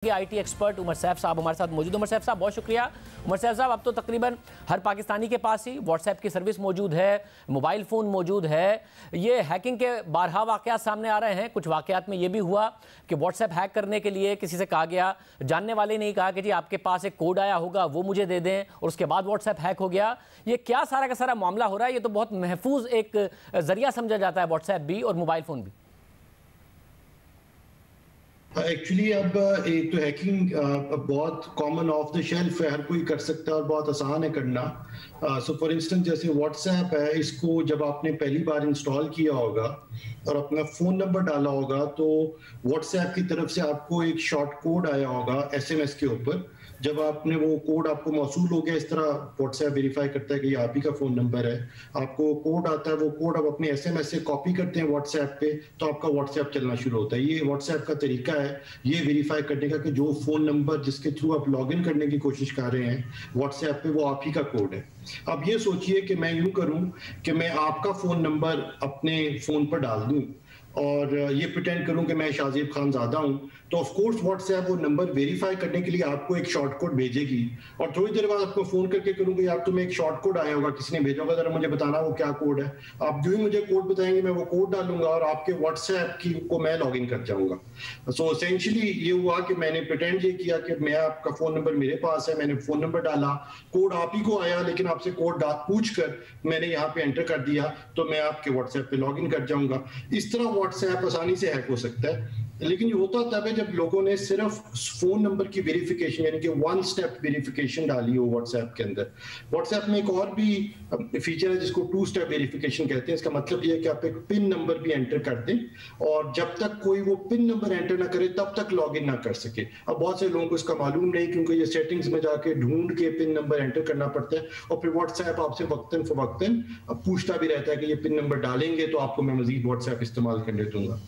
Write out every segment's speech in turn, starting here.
IT expert Umar Saif साहब हमारे साथ मौजूद। उमर सैफ साहब बहुत शुक्रिया। उमर सैफ साहब, अब तो तकरीबन हर पाकिस्तानी के पास ही व्हाट्सएप की सर्विस मौजूद है, मोबाइल फ़ोन मौजूद है। ये हैकिंग के बारहा वाक़यात सामने आ रहे हैं। कुछ वाक़यात में ये भी हुआ कि व्हाट्सएप हैक करने के लिए किसी से कहा गया, जानने वाले ने ही कहा कि जी आपके पास एक कोड आया होगा वो मुझे दे दें, और उसके बाद व्हाट्सएप हैक हो गया। ये क्या सारा का सारा मामला हो रहा है? ये तो बहुत महफूज एक जरिया समझा जाता है व्हाट्सएप भी और मोबाइल फ़ोन भी। एक्चुअली अब एक तो हैकिंग बहुत कॉमन ऑफ द शेल्फ है, हर कोई कर सकता है और बहुत आसान है करना। सो फॉर इंस्टेंस जैसे व्हाट्सएप है, इसको जब आपने पहली बार इंस्टॉल किया होगा और अपना फ़ोन नंबर डाला होगा तो व्हाट्सएप की तरफ से आपको एक शॉर्ट कोड आया होगा एसएमएस के ऊपर। जब आपने वो कोड आपको मौसूल हो गया, इस तरह व्हाट्सएप वेरीफाई करता है कि ये आप ही का फ़ोन नंबर है, आपको कोड आता है, वो कोड आप अपने एसएमएस से कॉपी करते हैं व्हाट्सएप पे, तो आपका व्हाट्सएप चलना शुरू होता है। ये व्हाट्सएप का तरीका है ये वेरीफाई करने का कि जो फ़ोन नंबर जिसके थ्रू आप लॉगिन करने की कोशिश कर रहे हैं व्हाट्सएप पे, वो आप ही का कोड है। अब ये सोचिए कि मैं यूं करूं कि मैं आपका फ़ोन नंबर अपने फ़ोन पर डाल दूं और ये प्रिटेंड करूं कि मैं शाहजेब खान ज़ादा हूं, तो ऑफ कोर्स व्हाट्सएप वो नंबर वेरीफाई करने के लिए आपको एक शॉर्ट कोड भेजेगी और थोड़ी देर बाद आपको फ़ोन करके करूंगा यार तुम्हें एक शॉर्ट कोड आया होगा, किसी ने भेजा होगा, जरा मुझे बताना वो क्या कोड है। आप जो ही मुझे कोड बताएंगे मैं वो कोड डालूंगा और आपके व्हाट्सएप की को मैं लॉग इन कर जाऊंगा। सो एसेंशियली ये हुआ कि मैंने प्रिटेंड ये किया कि मैं आपका फ़ोन नंबर मेरे पास है, मैंने फ़ोन नंबर डाला, कोड आप ही को आया, लेकिन आपसे कोड पूछ कर मैंने यहाँ पे एंटर कर दिया तो मैं आपके व्हाट्सएप पे लॉग इन कर जाऊंगा। इस तरह व्हाट्सएप आसानी से हैक हो सकता है। लेकिन ये होता तब है जब लोगों ने सिर्फ फोन नंबर की वेरिफिकेशन यानी कि वन स्टेप वेरिफिकेशन डाली हो व्हाट्सएप के अंदर। व्हाट्सएप में एक और भी फीचर है जिसको टू स्टेप वेरिफिकेशन कहते हैं। इसका मतलब ये है कि आप एक पिन नंबर भी एंटर कर दें और जब तक कोई वो पिन नंबर एंटर ना करे तब तक लॉग इन ना कर सके। अब बहुत से लोगों को इसका मालूम नहीं, क्योंकि ये सेटिंग्स में जाके ढूंढ के पिन नंबर एंटर करना पड़ता है और फिर व्हाट्सएप आपसे वक्तन फवक्तन पूछता भी रहता है कि ये पिन नंबर डालेंगे तो आपको मैं मजीद व्हाट्सएप इस्तेमाल करने दूंगा।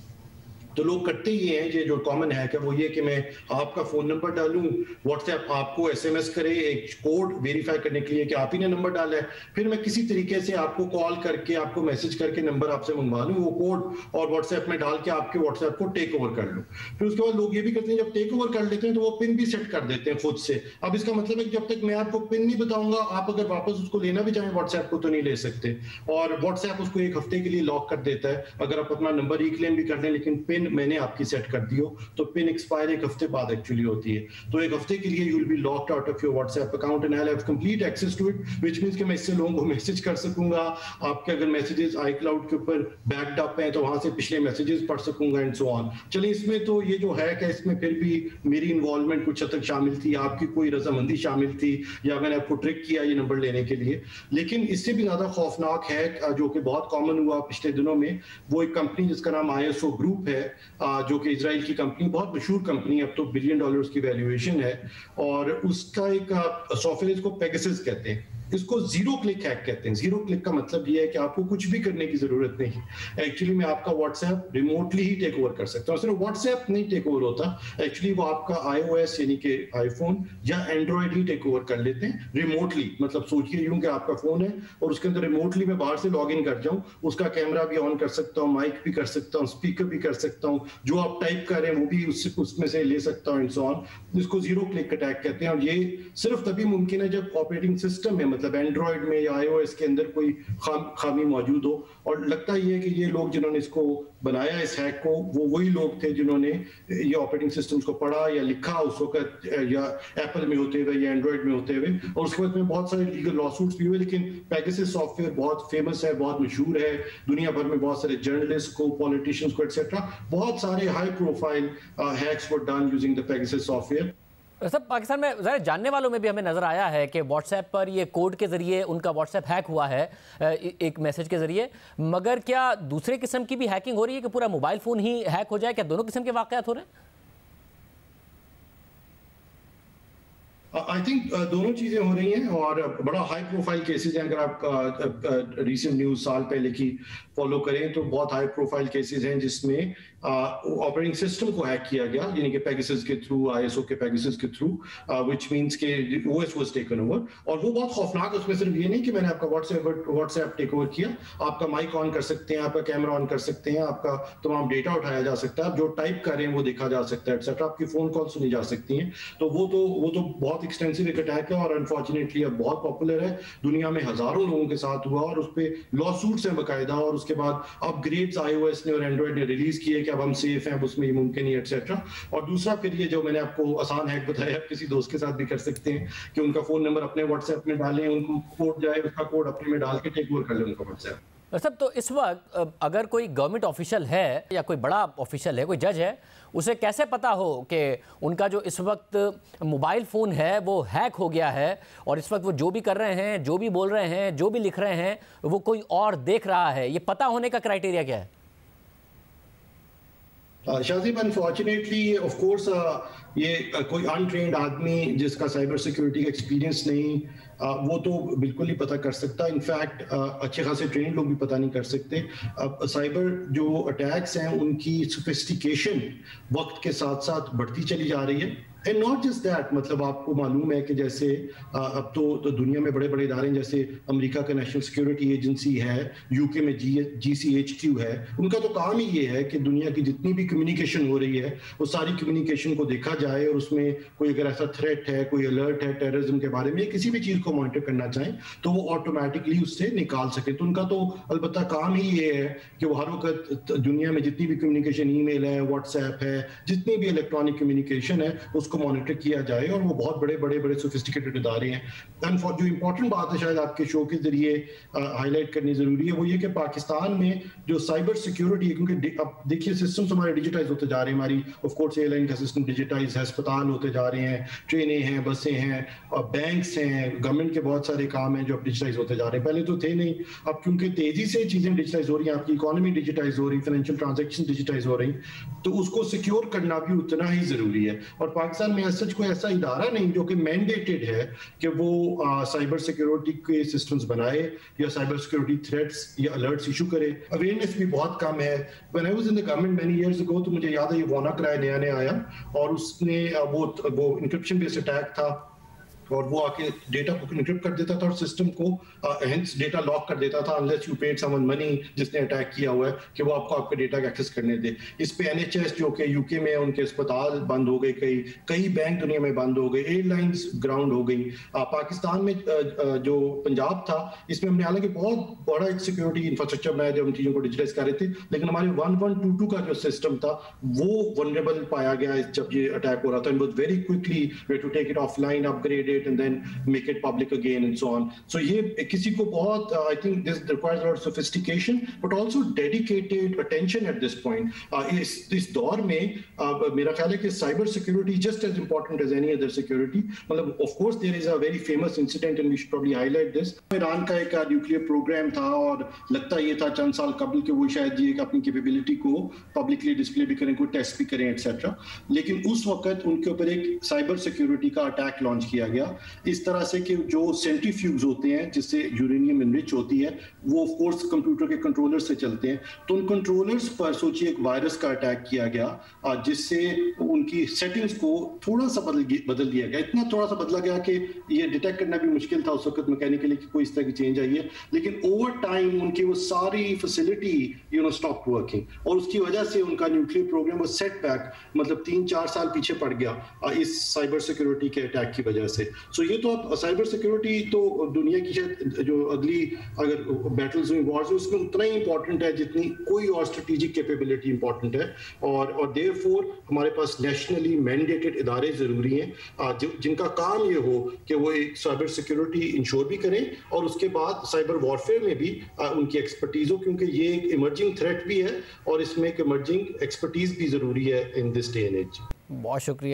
तो लोग करते ही हैं, ये जो कॉमन हैक है वो ये कि मैं आपका फोन नंबर डालूं, व्हाट्सएप आपको एसएमएस करे एक कोड वेरीफाई करने के लिए कि आप ही ने नंबर डाला है, फिर मैं किसी तरीके से आपको कॉल करके आपको मैसेज करके नंबर आपसे मंगवा लूं वो कोड और व्हाट्सएप में डाल के आपके व्हाट्सएप को टेक ओवर कर लूं। फिर उसके बाद लोग ये भी करते हैं, जब टेक ओवर कर लेते हैं तो वो पिन भी सेट कर देते हैं खुद से। अब इसका मतलब है कि जब तक मैं आपको पिन नहीं बताऊंगा आप अगर वापस उसको लेना भी चाहें व्हाट्सएप को तो नहीं ले सकते, और व्हाट्सएप उसको एक हफ्ते के लिए लॉक कर देता है। अगर आप अपना नंबर रिक्लेम भी कर लें लेकिन पिन मैंने आपकी सेट कर दी हो तो पिन एक्सपायर एक हफ्ते बाद एक्चुअली होती है, तो एक हफ्ते के लिए you will be locked out of your WhatsApp account and I have complete access to it, which means कि मैं इससे लोगों को मैसेज कर सकूंगा। आपके अगर मैसेजेस iCloud के ऊपर बैक्ड अप हैं तो वहां से पिछले मैसेजेस पढ़ सकूंगा एंड सो ऑन। चलिए, इसमें तो ये जो हैक है इसमें फिर भी मेरी इन्वॉल्वमेंट कुछ हद तक शामिल थी, आपकी कोई रजामंदी शामिल थी या मैंने आपको ट्रिक किया ये नंबर लेने के लिए। लेकिन इससे भी ज्यादा खौफनाक हैक जो कि बहुत कॉमन हुआ पिछले दिनों में, वो एक कंपनी जिसका नाम ISO ग्रुप है, जो कि इजराइल की कंपनी, बहुत मशहूर कंपनी है, अब तो $1 बिलियन की वैल्यूएशन है, और उसका एक सॉफ्टवेयर इसको पेगासस कहते हैं। इसको जीरो क्लिक हैक कहते हैं। जीरो क्लिक का मतलब ये है कि आपको कुछ भी करने की जरूरत नहीं। एक्चुअली मैं आपका व्हाट्सएप रिमोटली ही टेक ओवर कर सकता हूँ। सिर्फ व्हाट्सएप नहीं टेक ओवर होता, एक्चुअली वो आपका iOS यानी कि आईफोन या एंड्रॉइड ही टेक ओवर कर लेते हैं रिमोटली। मतलब सोचिए यूं कि आपका फोन है और उसके अंदर रिमोटली मैं बाहर से लॉग इन कर जाऊं, उसका कैमरा भी ऑन कर सकता हूँ, माइक भी कर सकता हूँ, स्पीकर भी कर सकता हूँ, जो आप टाइप कर रहे हैं वो भी उसमें से ले सकता हूँ एंड सो ऑन। इसको जीरो क्लिक अटैक कहते हैं और ये सिर्फ तभी मुमकिन है जब ऑपरेटिंग सिस्टम में, मतलब एंड्रॉइड में या iOS के अंदर कोई खामी मौजूद हो। और लगता ही है कि ये लोग जिन्होंने इसको बनाया इस हैक को, वो वही लोग थे जिन्होंने ये ऑपरेटिंग सिस्टम्स को पढ़ा या लिखा उस वक्त, या एप्पल में होते हुए या एंड्रॉइड में होते हुए, और उसके बाद में बहुत सारे लीगल लॉसूट्स भी हुए। लेकिन पेगासस सॉफ्टवेयर बहुत फेमस है, बहुत मशहूर है, दुनिया भर में बहुत सारे जर्नलिस्ट को, पॉलिटिशियंस को एक्सेट्रा, बहुत सारे high profile hacks were done using the Pegasus software. सब पाकिस्तान में ज़रा जानने वालों में भी हमें नज़र आया है कि व्हाट्सएप पर ये कोड के ज़रिए उनका व्हाट्सएप हैक हुआ है एक मैसेज के ज़रिए, मगर क्या दूसरे किस्म की भी हैकिंग हो रही है कि पूरा मोबाइल फ़ोन ही हैक हो जाए? क्या दोनों किस्म के वाक़यात हो रहे हैं? आई थिंक दोनों चीजें हो रही हैं और बड़ा हाई प्रोफाइल केसेस हैं। अगर आप रीसेंट न्यूज साल पहले की फॉलो करें तो बहुत हाई प्रोफाइल केसेस हैं जिसमें ऑपरेटिंग सिस्टम को हैक किया गया, यानी कि पेगासस के थ्रू, आईएसओ के पेगासस के थ्रू, व्हिच मींस के ओएस वाज टेकन ओवर। और वो बहुत खौफनाक, उसमें सिर्फ ये नहीं कि मैंने आपका व्हाट्सएप टेक ओवर किया, आपका माइक ऑन कर सकते हैं, आपका कैमरा ऑन कर सकते हैं, आपका तमाम डेटा उठाया जा सकता है, आप जो टाइप कर रहे हैं वो देखा जा सकता है एक्सेट्रा, आपकी फोन कॉल सुनी जा सकती हैं। तो वो तो बहुत एक्सटेंसिव एक अटैक है और अनफॉर्चुनेटली अब बहुत पॉपुलर है, दुनिया में हजारों लोगों के साथ हुआ और उस पर लॉ सूट्स हैं बाकायदा, और उसके बाद अपग्रेड्स iOS ने और एंड्रॉइड ने रिलीज किए कि अब हम सेफ हैं, अब उसमें ये मुमकिन है एक्सेट्रा। और दूसरा फिर ये जो मैंने आपको आसान हैक बताया, आप किसी दोस्त के साथ भी कर सकते हैं कि उनका फोन नंबर अपने व्हाट्सएप में डालें, उनको कोड जाए, उसका कोड अपने में डाल के टेक ओवर कर लें उनका व्हाट्सएप। सब तो इस वक्त अगर कोई गवर्नमेंट ऑफिशियल है या कोई बड़ा ऑफिशियल है, कोई जज है, उसे कैसे पता हो कि उनका जो इस वक्त मोबाइल फ़ोन है वो हैक हो गया है और इस वक्त वो जो भी कर रहे हैं, जो भी बोल रहे हैं, जो भी लिख रहे हैं, वो कोई और देख रहा है? ये पता होने का क्राइटेरिया क्या है? शाहज़ीब, अनफॉर्चुनेटली ऑफ कोर्स ये कोई अनट्रेन्ड आदमी जिसका साइबर सिक्योरिटी का एक्सपीरियंस नहीं, वो तो बिल्कुल ही पता कर सकता। इनफैक्ट अच्छे खासे ट्रेन लोग भी पता नहीं कर सकते। अब साइबर जो अटैक्स हैं उनकी सोफिस्टिकेशन वक्त के साथ साथ बढ़ती चली जा रही है। एंड नॉट जस्ट दैट, मतलब आपको मालूम है कि जैसे अब तो दुनिया में बड़े बड़े इदारे, जैसे अमेरिका का नेशनल सिक्योरिटी एजेंसी है, यूके में GCHQ है, उनका तो काम ही ये है कि दुनिया की जितनी भी कम्युनिकेशन हो रही है वो सारी कम्युनिकेशन को देखा जाए और उसमें कोई अगर ऐसा थ्रेट है, कोई अलर्ट है टेररिज्म के बारे में, किसी भी चीज़ को मॉनिटर करना चाहें तो वो ऑटोमेटिकली उससे निकाल सके। तो उनका तो अलबत्ता काम ही ये है कि वो हर वक्त दुनिया में जितनी भी कम्युनिकेशन, ईमेल है, व्हाट्सएप है, जितनी भी इलेक्ट्रॉनिक कम्युनिकेशन है उसको मॉनिटर किया जाए। और वो बहुत बड़े सोफिस्टिकेटेड इदारे हैं। जो इंपॉर्टेंट बात है शायद आपके शो के जरिए हाईलाइट करनी जरूरी है, वो ये कि पाकिस्तान में जो साइबर सिक्योरिटी है, क्योंकि अब देखिए सिस्टम्स हमारे डिजिटाइज होते जा रहे हैं, हमारी ऑफ कोर्स एयरलाइन का सिस्टम डिजिटाइज है, अस्पताल होते जा रहे हैं, ट्रेनें हैं, बसें हैं, बैंक्स हैं, गवर्नमेंट के बहुत सारे काम हैं जो अब डिजिटाइज होते जा रहे हैं। पहले तो थे नहीं, अब क्योंकि तेजी से चीजें डिजिटाइज हो रही हैं, आपकी इकोनॉमी डिजिटाइज हो रही, फाइनेंशियल ट्रांजैक्शन डिजिटाइज हो रही, तो उसको सिक्योर करना भी उतना ही जरूरी है। और पाकिस्तान में सच कोई ऐसा इदारा नहीं जो कि मैंडेटेड है कि वो साइबर सिक्योरिटी के सिस्टम्स बनाए या साइबर सिक्योरिटी थ्रेट्स या अलर्ट्स इशू करे। अवेयरनेस भी बहुत कम है। When I was in the government many years ago, तो मुझे याद है ये WannaCry नया आया और उसने वो इंक्रिप्शन बेस्ड अटैक था और वो आके डेटा को एन्क्रिप्ट कर देता था और सिस्टम को हेंस डेटा लॉक कर देता था unless you paid someone money जिसने अटैक किया हुआ है कि वो आपके डेटा का एक्सेस करने दे। इस पे NHS जो कि यूके में उनके अस्पताल बंद हो गए, कई बैंक दुनिया में बंद हो गए, एयरलाइंस ग्राउंड हो गई। पाकिस्तान में जो पंजाब था, इसमें हमने हालांकि बहुत बड़ा एक सिक्योरिटी इंफ्रास्ट्रक्चर बनाया जब उन चीजों को डिजिटाइज कर रहे थे, लेकिन हमारे 1122 का जो सिस्टम था वो वल्नरेबल पाया गया जब ये अटैक हो रहा था। And was very quickly way to take it offline, upgrade it and then make it public again and so on. So ये किसी को बहुत I think this requires a lot of sophistication but also dedicated attention at this point. इस दौर में मेरा ख्याल है कि cyber security just as important as any other security. मतलब of course there is a very famous incident and we should probably highlight this. Iran का एक न्यूक्लियर प्रोग्राम था और लगता ये था चंद साल कबल के वो शायद ये अपनी कैपेबिलिटी को पब्लिकली डिस्प्ले भी करें, कोई टेस्ट भी करें एक्सेट्रा। लेकिन उस वक्त उनके ऊपर एक साइबर सिक्योरिटी का अटैक लॉन्च किया गया इस तरह से कि जो सेंट्रीफ्यूज होते हैं जिससे यूरेनियम इनरिच होती है वो ऑफ कोर्स कंप्यूटर के कंट्रोलर से चलते हैं, तो उन कंट्रोलर्स पर सोचिए एक वायरस का अटैक किया गया जिससे उनकी सेटिंग्स को थोड़ा सा बदल दिया गया। इतना थोड़ा सा बदला गया कि ये डिटेक्ट करना भी मुश्किल था उस वक्त मैकेनिकली कि कोई इस तरह की चेंज आई है, लेकिन ओवर टाइम उनकी वो सारी फैसिलिटी स्टॉप वर्किंग और उसकी वजह से उनका न्यूक्लियर प्रोग्राम वो सेटबैक मतलब 3-4 साल पीछे पड़ गया इस साइबर सिक्योरिटी के अटैक की वजह से। सो ये तो अब साइबर सिक्योरिटी तो दुनिया की शायद जो अगली अगर बैटल्स हुई, वॉर्स हुई, उसमें उतना ही इंपॉर्टेंट है जितनी कोई और स्ट्रेटेजिक कैपेबिलिटी इंपॉर्टेंट है। और देयरफॉर हमारे पास नेशनली मैंडेटेड इदारे जरूरी हैं जिनका काम ये हो कि वो एक साइबर सिक्योरिटी इंश्योर भी करें और उसके बाद साइबर वॉरफेयर में भी उनकी एक्सपर्टीज हो, क्योंकि ये एक इमर्जिंग थ्रेट भी है और इसमें एक इमर्जिंग एक्सपर्टीज भी जरूरी है in this day and age. बहुत शुक्रिया।